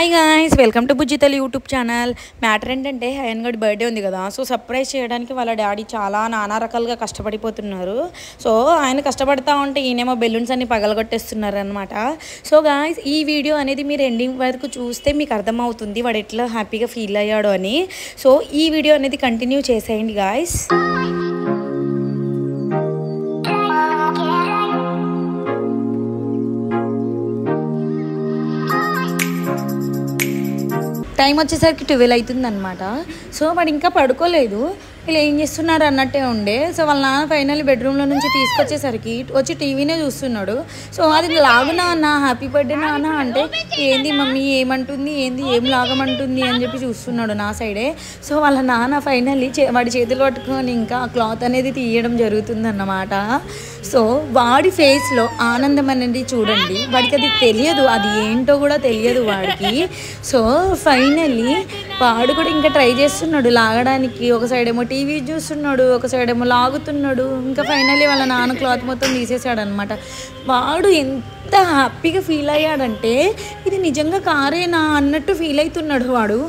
Hi guys, welcome to Bujjithalli YouTube channel. Matter ఏంటంటే హయన్ గడి బర్త్డే ఉంది కదా. సో సర్ప్రైజ్ చేయడానికి వాళ్ళ డాడీ చాలా నానా రకాలుగా కష్టపడిపోతున్నారు. సో ఆయన కష్టపడతా ఉంటే ఈయనేమో బెలూన్స్ అన్ని పగలగొట్టేస్తున్నారు అనమాట. సో గాయ్స్, ఈ వీడియో అనేది మీరు ఎండింగ్ వరకు చూస్తే మీకు అర్థమవుతుంది వాడు ఎట్లా హ్యాపీగా ఫీల్ అయ్యాడు అని. సో ఈ వీడియో అనేది కంటిన్యూ చేసేయండి గాయ్స్. టైం వచ్చేసరికి 12 అవుతుంది అనమాట. సో వాడు ఇంకా పడుకోలేదు. వీళ్ళు ఏం చేస్తున్నారు అన్నట్టే ఉండే. సో వాళ్ళ నాన్న ఫైనల్లీ బెడ్రూమ్లో నుంచి తీసుకొచ్చేసరికి వచ్చి టీవీనే చూస్తున్నాడు. సో అది లాగు నాన్న, హ్యాపీ బర్త్డే నాన్న అంటే ఏంది మమ్మీ ఏమంటుంది, ఏంది ఏం లాగమంటుంది అని చెప్పి చూస్తున్నాడు నా సైడే. సో వాళ్ళ నాన్న ఫైనల్లీ వాడి చేతులు పట్టుకొని ఇంకా ఆ క్లాత్ అనేది తీయడం జరుగుతుందన్నమాట. సో వాడి ఫేస్లో ఆనందం అనేది చూడండి. వాడికి అది తెలియదు, అది ఏంటో కూడా తెలియదు వాడికి. సో ఫైనల్లీ వాడు కూడా ఇంకా ట్రై చేస్తున్నాడు లాగడానికి. ఒక సైడ్ ఏమో టీవీ చూస్తున్నాడు, ఒక సైడ్ ఏమో లాగుతున్నాడు. ఇంకా ఫైనల్లీ వాళ్ళ నాన్న క్లాత్ మొత్తం తీసేసాడు అనమాట. వాడు ఎంత హ్యాపీగా ఫీల్ అయ్యాడంటే ఇది నిజంగా కారేనా అన్నట్టు ఫీల్ అవుతున్నాడు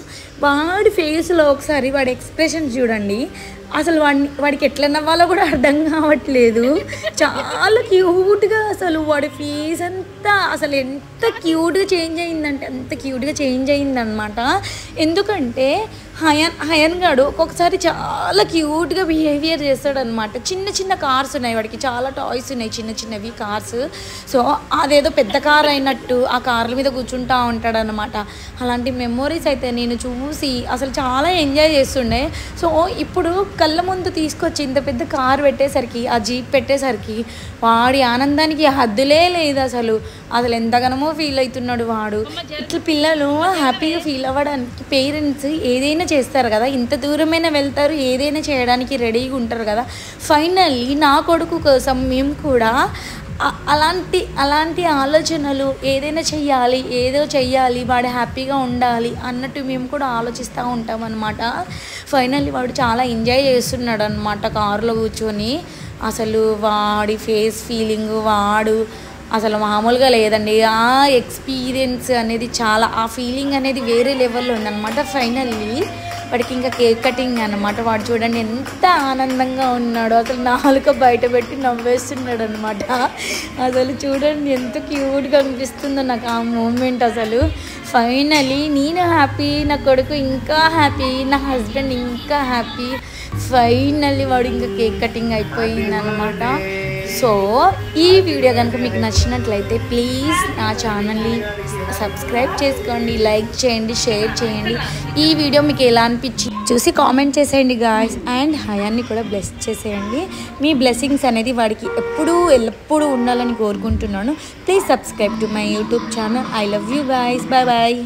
వాడి ఫేస్లో ఒకసారి వాడి ఎక్స్ప్రెషన్ చూడండి. అసలు వాడికి ఎట్లా నవ్వాలో కూడా అర్థం కావట్లేదు. చాలా క్యూట్గా అసలు వాడి ఫేస్ అంతా అసలు ఎంత క్యూట్గా చేంజ్ అయిందంటే అంత క్యూట్గా చేంజ్ అయిందనమాట. ఎందుకంటే హయన్ గాడు ఒక్కొక్కసారి చాలా క్యూట్గా బిహేవియర్ చేస్తాడనమాట. చిన్న చిన్న కార్స్ ఉన్నాయి వాడికి, చాలా టాయ్స్ ఉన్నాయి, చిన్న చిన్నవి కార్స్. సో అదేదో పెద్ద కార్ అయినట్టు ఆ కార్ల మీద కూర్చుంటా ఉంటాడనమాట. అలాంటి మెమొరీస్ అయితే నేను చూసి అసలు చాలా ఎంజాయ్ చేస్తుండే. సో ఇప్పుడు కళ్ళ ముందు తీసుకొచ్చి ఇంత పెద్ద కార్ పెట్టేసరికి, ఆ జీప్ పెట్టేసరికి వాడి ఆనందానికి హద్దులే లేదు. అసలు ఎంతగానో ఫీల్ అవుతున్నాడు వాడు. ఇట్లా పిల్లలు హ్యాపీగా ఫీల్ అవ్వడానికి పేరెంట్స్ ఏదైనా చేస్తారు కదా, ఇంత దూరమైనా వెళ్తారు, ఏదైనా చేయడానికి రెడీగా ఉంటారు కదా. ఫైనల్లీ నా కొడుకు కోసం మేము కూడా అలాంటి ఆలోచనలు ఏదైనా చెయ్యాలి, ఏదో చెయ్యాలి, వాడు హ్యాపీగా ఉండాలి అన్నట్టు మేము కూడా ఆలోచిస్తూ ఉంటాం అనమాట. ఫైనల్లీ వాడు చాలా ఎంజాయ్ చేస్తున్నాడు అనమాట కారులో కూర్చొని. అసలు వాడి ఫేస్ ఫీలింగ్ వాడు అసలు మామూలుగా లేదండి. ఆ ఎక్స్పీరియన్స్ అనేది చాలా, ఆ ఫీలింగ్ అనేది వేరే లెవెల్లో ఉందన్నమాట. ఫైనల్లీ వాడికి ఇంకా కేక్ కటింగ్ అనమాట. వాడు చూడండి ఎంత ఆనందంగా ఉన్నాడో, అసలు నాలుక బయట పెట్టి నవ్వేస్తున్నాడు అనమాట. అసలు చూడండి ఎంత క్యూట్గా అనిపిస్తుందో నాకు ఆ మూమెంట్. అసలు ఫైనలీ నేను హ్యాపీ, నా కొడుకు ఇంకా హ్యాపీ, నా హస్బెండ్ ఇంకా హ్యాపీ. ఫైనల్లీ వాడు ఇంకా కేక్ కటింగ్ అయిపోయిందనమాట. సో ఈ వీడియో కనుక మీకు నచ్చినట్లయితే ప్లీజ్ నా ఛానల్ని సబ్స్క్రైబ్ చేసుకోండి, లైక్ చేయండి, షేర్ చేయండి. ఈ వీడియో మీకు ఎలా అనిపించి చూసి కామెంట్ చేసేయండి గాయ్స్. అండ్ హయాన్ని కూడా బ్లెస్ చేసేయండి. మీ బ్లెస్సింగ్స్ అనేది వాడికి ఎల్లప్పుడూ ఉండాలని కోరుకుంటున్నాను. Please subscribe to my YouTube channel. I love you guys. Bye bye.